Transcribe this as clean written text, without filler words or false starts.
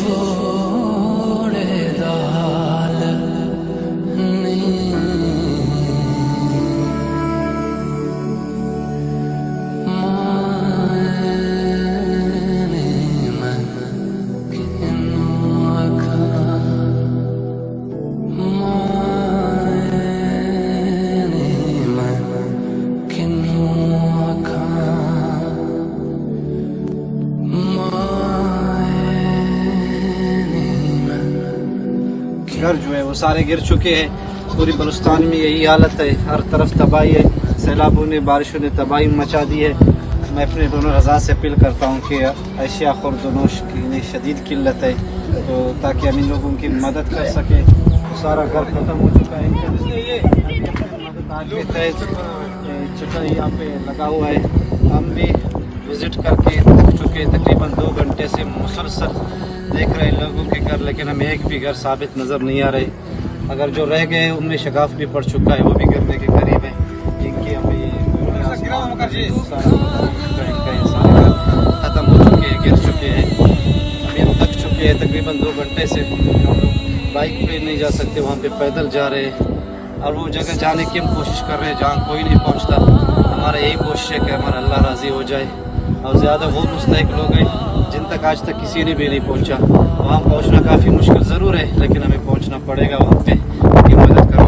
छोड़े दाल घर जो है वो सारे गिर चुके हैं। पूरी बलूचिस्तान में यही हालत है, हर तरफ तबाही है। सैलाबों ने, बारिशों ने तबाही मचा दी है। मैं अपने दोनों रज़ा से अपील करता हूँ कि अशिया खुर्दनोश की इन्हें शदीद किल्लत है, तो ताकि हम इन लोगों की मदद कर सकें। तो सारा घर ख़त्म हो चुका है। चटा यहाँ पे लगा हुआ है। हम भी विज़िट करके थक चुके हैं, तकरीबन 2 घंटे से मुसलसल देख रहे हैं लोगों के घर, लेकिन हमें एक भी घर साबित नज़र नहीं आ रहे। अगर जो रह गए उनमें शगाफ भी पड़ चुका है, वो भी गिरने के करीब है। इनकी हमें ख़त्म हो चुके हैं, गिर चुके हैं। अभी हम थक चुके हैं, तकरीबन 2 घंटे से हम लोग बाइक पे नहीं जा सकते, वहाँ पे पैदल जा रहे हैं। और वो जगह जाने की हम कोशिश कर रहे हैं जहाँ कोई नहीं पहुँचता। हमारा यही कोशिश है कि हमारा अल्लाह राज़ी हो जाए। और ज़्यादा वो मुस्तहिक लोग हैं जिन तक आज तक किसी ने भी नहीं पहुँचा। वहाँ पहुँचना काफ़ी मुश्किल ज़रूर है, लेकिन हमें पहुँचना पड़ेगा वहाँ पे। उनकी मदद करना